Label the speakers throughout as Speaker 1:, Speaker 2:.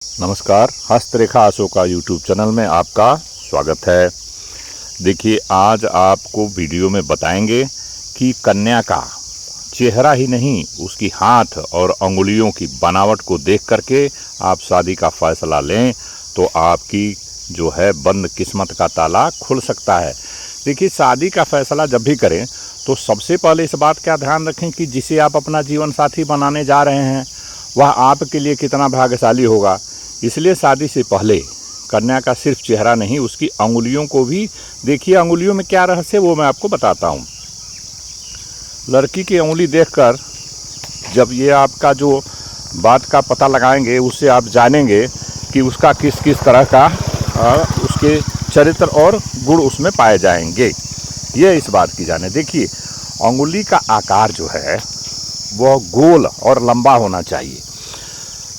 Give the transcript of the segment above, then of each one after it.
Speaker 1: नमस्कार, हस्तरेखा Ashoka YouTube channel में आपका स्वागत है। देखिए, आज आपको वीडियो में बताएंगे कि कन्या का चेहरा ही नहीं, उसकी हाथ और अंगुलियों की बनावट को देख करके आप शादी का फैसला लें तो आपकी जो है बंद किस्मत का ताला खुल सकता है। देखिए, शादी का फैसला जब भी करें तो सबसे पहले इस बात का ध्यान रखें कि जिसे आप अपना जीवन साथी बनाने जा रहे हैं वह आपके लिए कितना भाग्यशाली होगा। इसलिए शादी से पहले कन्या का सिर्फ चेहरा नहीं, उसकी अंगुलियों को भी देखिए। अंगुलियों में क्या रहस्य है वो मैं आपको बताता हूँ। लड़की की अंगुली देखकर जब ये आपका जो बात का पता लगाएंगे, उससे आप जानेंगे कि उसका किस किस तरह का उसके चरित्र और गुण उसमें पाए जाएंगे। ये इस बात की जाने। देखिए, अंगुली का आकार जो है वह गोल और लंबा होना चाहिए।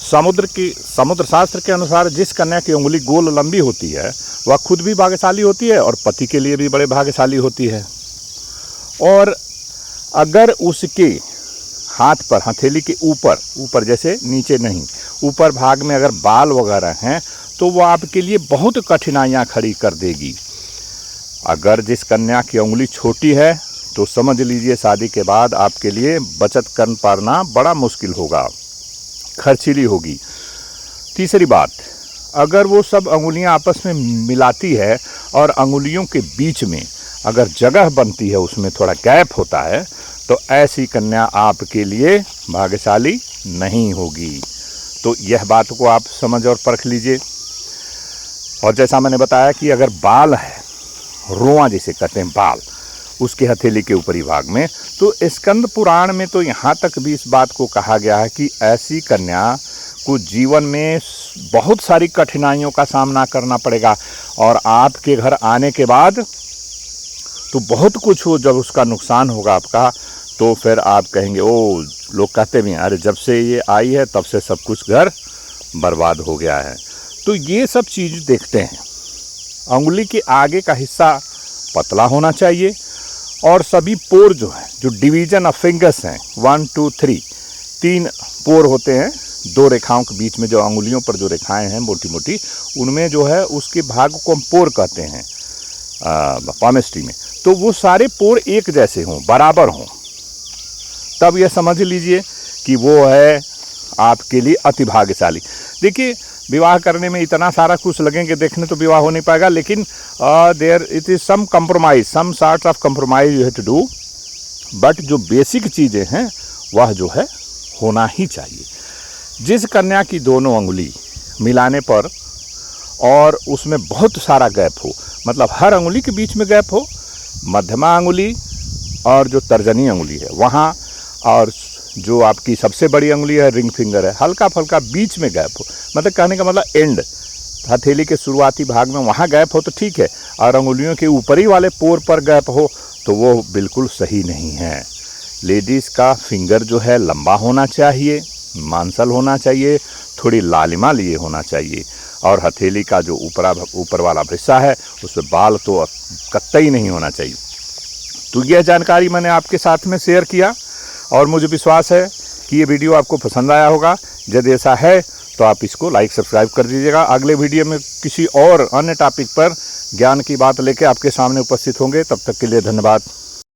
Speaker 1: समुद्र शास्त्र के अनुसार जिस कन्या की उंगली गोल लंबी होती है वह खुद भी भाग्यशाली होती है और पति के लिए भी बड़े भाग्यशाली होती है। और अगर उसके हाथ पर, हथेली के ऊपर जैसे नीचे नहीं, ऊपर भाग में अगर बाल वगैरह हैं तो वह आपके लिए बहुत कठिनाइयां खड़ी कर देगी। अगर जिस कन्या की उंगली छोटी है तो समझ लीजिए शादी के बाद आपके लिए बचत कर पाना बड़ा मुश्किल होगा, खर्चीली होगी। तीसरी बात, अगर वो सब अंगुलियां आपस में मिलाती है और अंगुलियों के बीच में अगर जगह बनती है, उसमें थोड़ा गैप होता है, तो ऐसी कन्या आपके लिए भाग्यशाली नहीं होगी। तो यह बात को आप समझ और परख लीजिए। और जैसा मैंने बताया कि अगर बाल है, रोआ जिसे कहते हैं बाल, उसके हथेली के ऊपरी भाग में, तो स्कंद पुराण में तो यहाँ तक भी इस बात को कहा गया है कि ऐसी कन्या को जीवन में बहुत सारी कठिनाइयों का सामना करना पड़ेगा। और आपके घर आने के बाद तो बहुत कुछ हो, जब उसका नुकसान होगा आपका, तो फिर आप कहेंगे, ओ, लोग कहते भी हैं, अरे जब से ये आई है तब से सब कुछ घर बर्बाद हो गया है। तो ये सब चीज़ देखते हैं। अंगुली के आगे का हिस्सा पतला होना चाहिए और सभी पोर जो हैं, जो डिवीजन ऑफ फिंगर्स हैं, 1 2 3, 3 पोर होते हैं दो रेखाओं के बीच में, जो अंगुलियों पर जो रेखाएं हैं मोटी मोटी, उनमें जो है उसके भाग को हम पोर कहते हैं पामिस्ट्री में। तो वो सारे पोर एक जैसे हों, बराबर हों, तब यह समझ लीजिए कि वो है आपके लिए अति भाग्यशाली। देखिए, विवाह करने में इतना सारा कुछ लगेंगे देखने तो विवाह हो नहीं पाएगा, लेकिन there it is some compromise, some sort of compromise you have to do. But जो बेसिक चीज़ें हैं वह जो है होना ही चाहिए। जिस कन्या की दोनों अंगुली मिलाने पर और उसमें बहुत सारा गैप हो, मतलब हर अंगुली के बीच में गैप हो, मध्यमा अंगुली और जो तर्जनी अंगुली है वहाँ, और जो आपकी सबसे बड़ी अंगुली है, रिंग फिंगर है, हल्का फल्का बीच में गैप हो, मतलब कहने का मतलब एंड, हथेली के शुरुआती भाग में वहाँ गैप हो तो ठीक है, और अंगुलियों के ऊपरी वाले पोर पर गैप हो तो वो बिल्कुल सही नहीं है। लेडीज़ का फिंगर जो है लंबा होना चाहिए, मांसल होना चाहिए, थोड़ी लालिमा लिए होना चाहिए, और हथेली का जो ऊपर वाला हिस्सा है उसमें बाल तो कतई नहीं होना चाहिए। तो यह जानकारी मैंने आपके साथ में शेयर किया और मुझे विश्वास है कि ये वीडियो आपको पसंद आया होगा। यदि ऐसा है तो आप इसको लाइक सब्सक्राइब कर दीजिएगा। अगले वीडियो में किसी और अन्य टॉपिक पर ज्ञान की बात लेकर आपके सामने उपस्थित होंगे। तब तक के लिए धन्यवाद।